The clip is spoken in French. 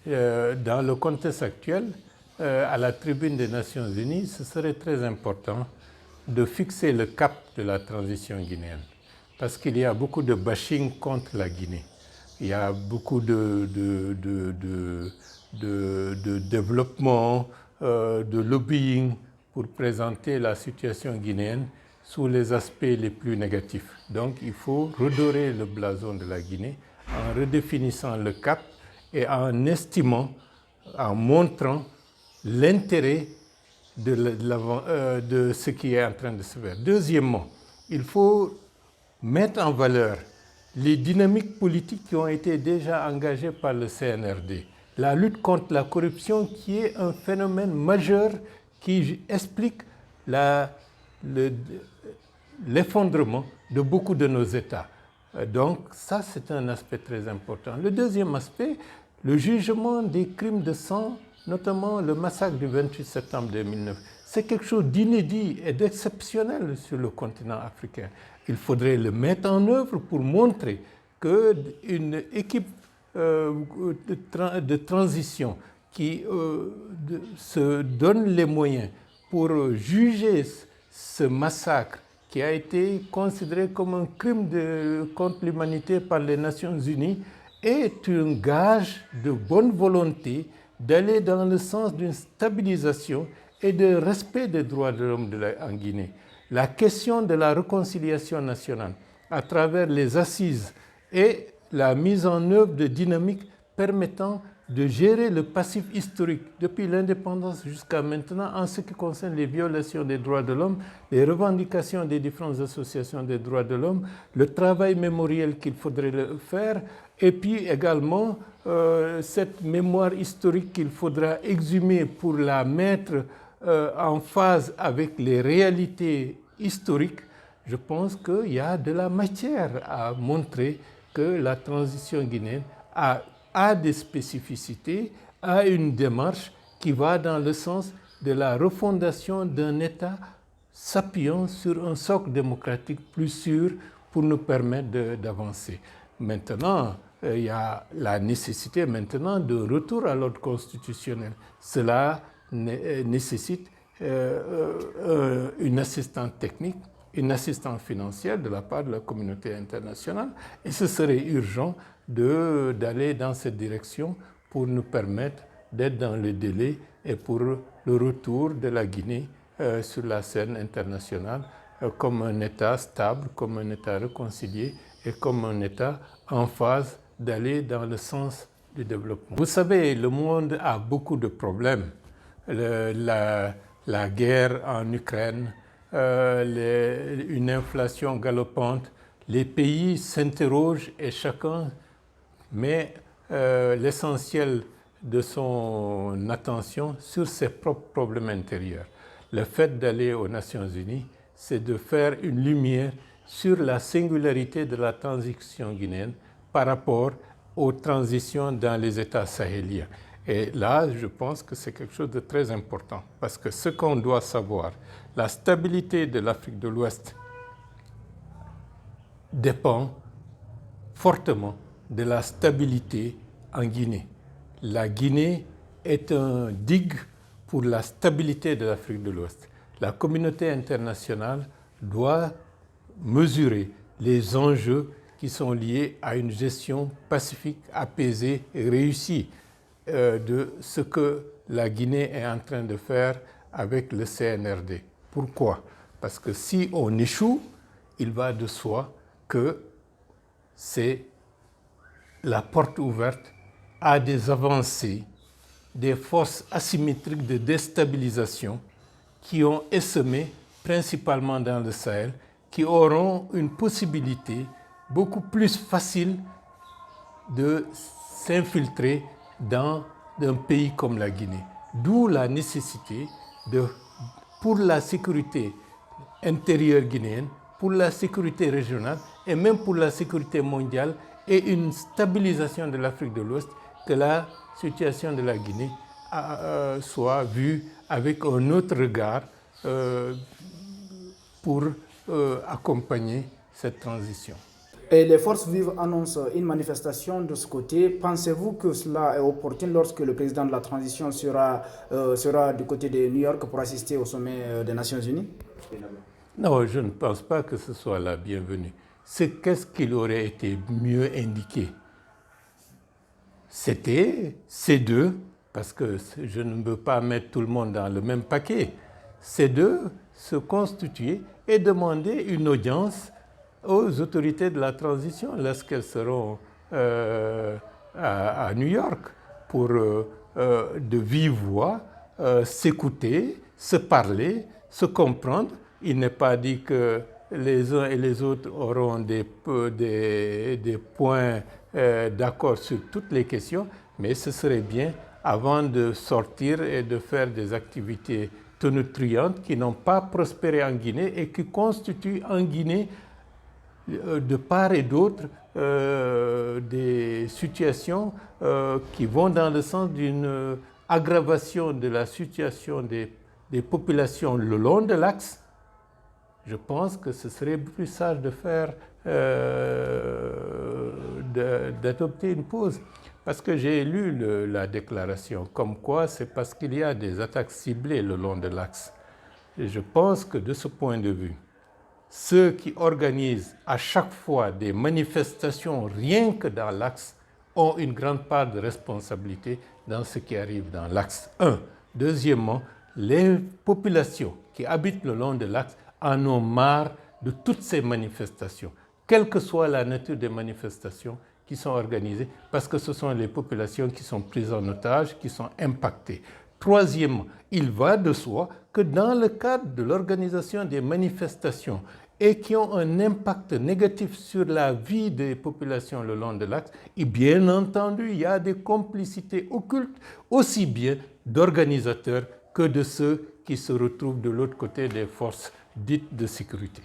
dans le contexte actuel, à la tribune des Nations Unies, ce serait très important de fixer le cap de la transition guinéenne. Parce qu'il y a beaucoup de bashing contre la Guinée. Il y a beaucoup de développement, de lobbying pour présenter la situation guinéenne sous les aspects les plus négatifs. Donc il faut redorer le blason de la Guinée en redéfinissant le cap et en estimant, en montrant l'intérêt de ce qui est en train de se faire. Deuxièmement, il faut mettre en valeur les dynamiques politiques qui ont été déjà engagées par le CNRD. La lutte contre la corruption qui est un phénomène majeur qui explique l'effondrement de beaucoup de nos États. Donc ça, c'est un aspect très important. Le deuxième aspect, le jugement des crimes de sang, notamment le massacre du 28 septembre 2009. C'est quelque chose d'inédit et d'exceptionnel sur le continent africain. Il faudrait le mettre en œuvre pour montrer qu'une équipe de transition qui se donne les moyens pour juger ce massacre qui a été considéré comme un crime contre l'humanité par les Nations Unies est un gage de bonne volonté d'aller dans le sens d'une stabilisation et de respect des droits de l'homme en Guinée. La question de la réconciliation nationale à travers les assises et la mise en œuvre de dynamiques permettant de gérer le passif historique depuis l'indépendance jusqu'à maintenant en ce qui concerne les violations des droits de l'homme, les revendications des différentes associations des droits de l'homme, le travail mémoriel qu'il faudrait faire, et puis également cette mémoire historique qu'il faudra exhumer pour la mettre en phase avec les réalités historiques. Je pense qu'il y a de la matière à montrer que la transition guinéenne a des spécificités, a une démarche qui va dans le sens de la refondation d'un État s'appuyant sur un socle démocratique plus sûr pour nous permettre d'avancer. Maintenant, il y a la nécessité maintenant de retour à l'ordre constitutionnel. Cela nécessite une assistance technique, une assistance financière de la part de la communauté internationale et ce serait urgent d'aller dans cette direction pour nous permettre d'être dans le délai et pour le retour de la Guinée sur la scène internationale comme un État stable, comme un État réconcilié et comme un État en phase d'aller dans le sens du développement. Vous savez, le monde a beaucoup de problèmes. La guerre en Ukraine, une inflation galopante, les pays s'interrogent et chacun met l'essentiel de son attention sur ses propres problèmes intérieurs. Le fait d'aller aux Nations Unies, c'est de faire une lumière sur la singularité de la transition guinéenne par rapport aux transitions dans les États sahéliens. Et là, je pense que c'est quelque chose de très important parce que ce qu'on doit savoir, la stabilité de l'Afrique de l'Ouest dépend fortement de la stabilité en Guinée. La Guinée est un digue pour la stabilité de l'Afrique de l'Ouest. La communauté internationale doit mesurer les enjeux qui sont liés à une gestion pacifique, apaisée et réussie de ce que la Guinée est en train de faire avec le CNRD. Pourquoi? Parce que si on échoue, il va de soi que c'est la porte ouverte à des avancées, des forces asymétriques de déstabilisation qui ont essaimé principalement dans le Sahel, qui auront une possibilité beaucoup plus facile de s'infiltrer dans un pays comme la Guinée. D'où la nécessité pour la sécurité intérieure guinéenne, pour la sécurité régionale et même pour la sécurité mondiale et une stabilisation de l'Afrique de l'Ouest, que la situation de la Guinée soit vue avec un autre regard pour accompagner cette transition. Et les forces vives annoncent une manifestation de ce côté. Pensez-vous que cela est opportun lorsque le président de la transition sera du côté de New York pour assister au sommet des Nations Unies? Non, je ne pense pas que ce soit la bienvenue. Qu'est-ce qu'il aurait été mieux indiqué? C'était ces deux, parce que je ne veux pas mettre tout le monde dans le même paquet, ces deux se constituer et demander une audience aux autorités de la transition lorsqu'elles seront à New York pour de vive voix s'écouter, se parler, se comprendre. Il n'est pas dit que les uns et les autres auront des points d'accord sur toutes les questions, mais ce serait bien avant de sortir et de faire des activités tonitruantes qui n'ont pas prospéré en Guinée et qui constituent en Guinée de part et d'autre des situations qui vont dans le sens d'une aggravation de la situation des populations le long de l'axe. Je pense que ce serait plus sage de faire, d'adopter une pause. Parce que j'ai lu la déclaration, comme quoi c'est parce qu'il y a des attaques ciblées le long de l'axe. Et je pense que de ce point de vue, ceux qui organisent à chaque fois des manifestations rien que dans l'axe ont une grande part de responsabilité dans ce qui arrive dans l'axe. Un. Deuxièmement, les populations qui habitent le long de l'axe en ont marre de toutes ces manifestations, quelle que soit la nature des manifestations qui sont organisées, parce que ce sont les populations qui sont prises en otage, qui sont impactées. Troisièmement, il va de soi que dans le cadre de l'organisation des manifestations et qui ont un impact négatif sur la vie des populations le long de l'axe, et bien entendu, il y a des complicités occultes, aussi bien d'organisateurs que de ceux qui se retrouvent de l'autre côté des forces dites de sécurité.